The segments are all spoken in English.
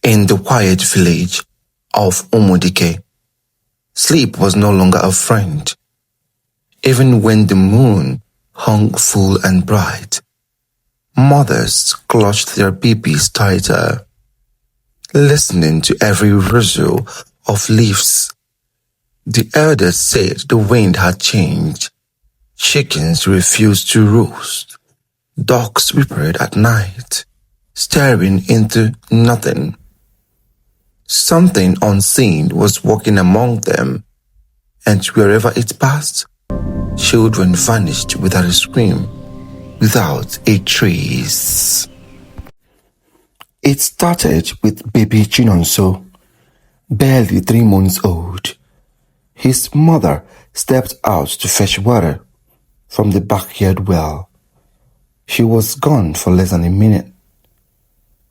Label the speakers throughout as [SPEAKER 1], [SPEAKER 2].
[SPEAKER 1] In the quiet village of Umudike, sleep was no longer a friend. Even when the moon hung full and bright, mothers clutched their babies tighter, listening to every rustle of leaves. The elders said the wind had changed. Chickens refused to roost. Dogs whimpered at night, staring into nothing. Something unseen was walking among them, and wherever it passed, children vanished without a scream, without a trace. It started with baby Chinonso, barely 3 months old. His mother stepped out to fetch water from the backyard well. She was gone for less than a minute.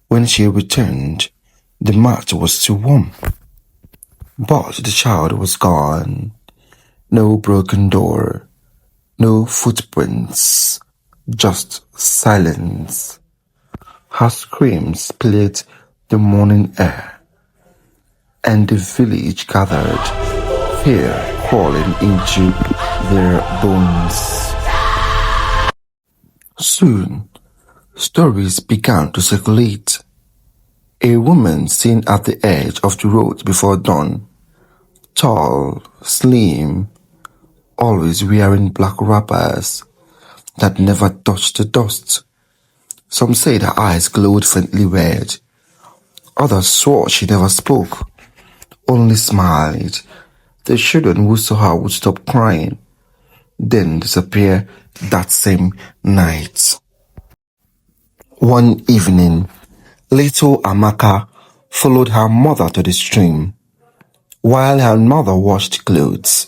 [SPEAKER 1] When she returned, the mat was too warm. But the child was gone. No broken door, no footprints, just silence. Her screams split the morning air, and the village gathered, fear crawling into their bones. Soon, stories began to circulate. A woman seen at the edge of the road before dawn, tall, slim, always wearing black wrappers that never touched the dust. Some said her eyes glowed faintly red. Others swore she never spoke, only smiled. The children who saw her would stop crying, then disappear that same night. One evening, little Amaka followed her mother to the stream. While her mother washed clothes,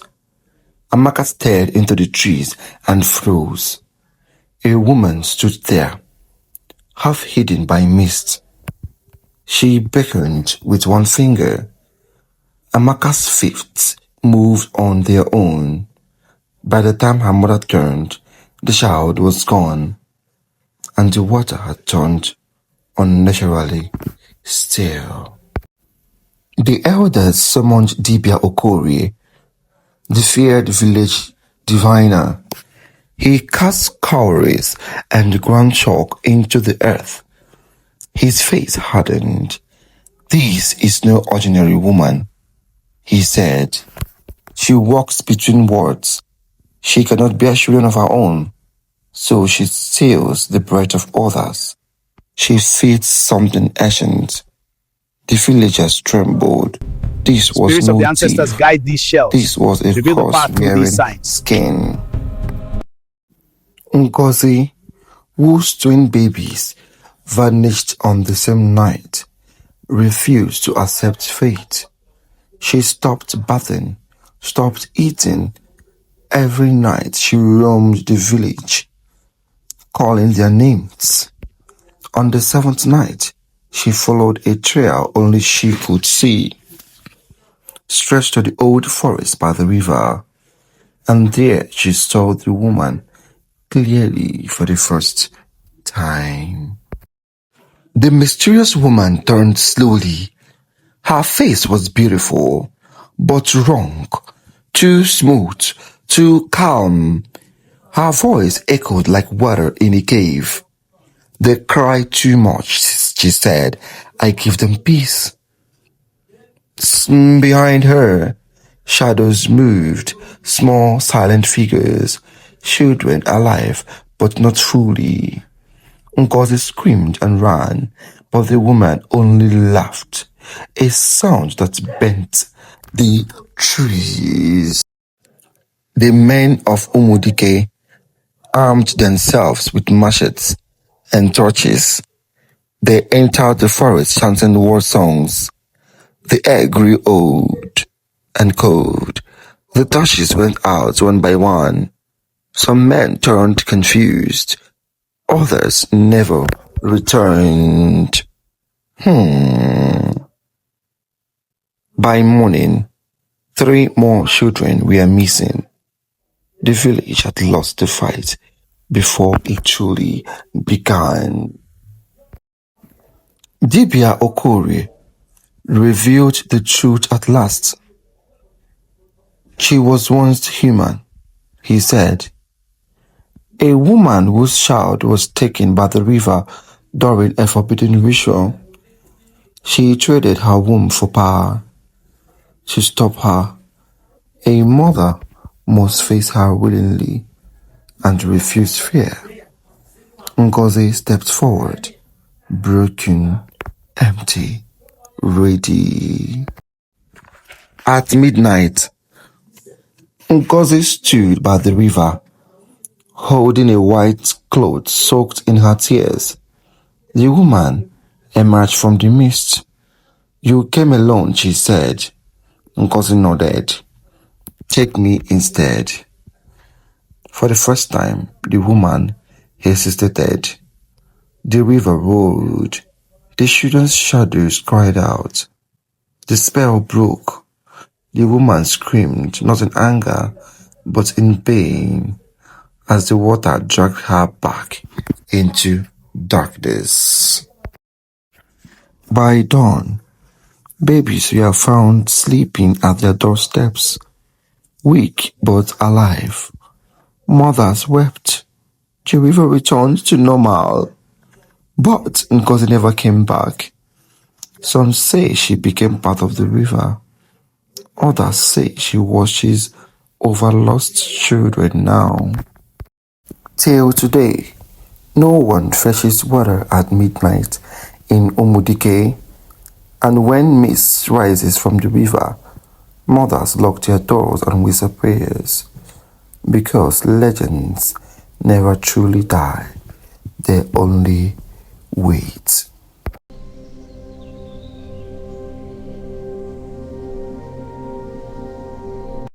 [SPEAKER 1] Amaka stared into the trees and froze. A woman stood there, half hidden by mist. She beckoned with one finger. Amaka's feet moved on their own. By the time her mother turned, the child was gone, and the water had turned unnaturally still. The elders summoned Dibia Okorie, the feared village diviner. He cast cowries and ground chalk into the earth. His face hardened. "This is no ordinary woman," he said. "She walks between words. She cannot bear children of her own, so she steals the breath of others. She feeds something ancient." The villagers trembled. This was
[SPEAKER 2] Spirits
[SPEAKER 1] no
[SPEAKER 2] of the ancestors
[SPEAKER 1] thief.
[SPEAKER 2] guide these shells.
[SPEAKER 1] This was a
[SPEAKER 2] Reveal the path through
[SPEAKER 1] horse-wearing
[SPEAKER 2] these signs.
[SPEAKER 1] skin. Ngozi, whose twin babies vanished on the same night, refused to accept fate. She stopped bathing, stopped eating. Every night she roamed the village, calling their names. On the 7th night, she followed a trail only she could see, stretched to the old forest by the river, and there she saw the woman clearly for the first time. The mysterious woman turned slowly. Her face was beautiful, but wrong, too smooth, too calm. Her voice echoed like water in a cave. "They cry too much," she said. "I give them peace." Behind her, shadows moved, small silent figures, children alive but not fully. Ngozi screamed and ran, but the woman only laughed, a sound that bent the trees. The men of Umudike armed themselves with machetes and torches. They entered the forest chanting war songs. The air grew old and cold. The torches went out one by one. Some men turned confused. Others never returned. By morning, 3 more children were missing. The village had lost the fight before it truly began. Dibia Okorie revealed the truth at last. She was once human, he said. A woman whose child was taken by the river during a forbidden ritual. She traded her womb for power. To stop her, a mother must face her willingly and refuse fear. Ngozi stepped forward, broken, empty, ready. At midnight, Ngozi stood by the river, holding a white cloth soaked in her tears. The woman emerged from the mist. You came alone, she said. Ngozi nodded. Take me instead. For the first time, the woman hesitated. The river rolled. The children's shadows cried out. The spell broke. The woman screamed, not in anger, but in pain, as the water dragged her back into darkness. By dawn, babies were found sleeping at their doorsteps, weak but alive. Mothers wept. The river returned to normal. But Ngozi never came back. Some say she became part of the river. Others say she watches over lost children now. Till today, no one fetches water at midnight in Umudike, and when mist rises from the river, mothers lock their doors and whisper prayers, because legends never truly die, they only wait.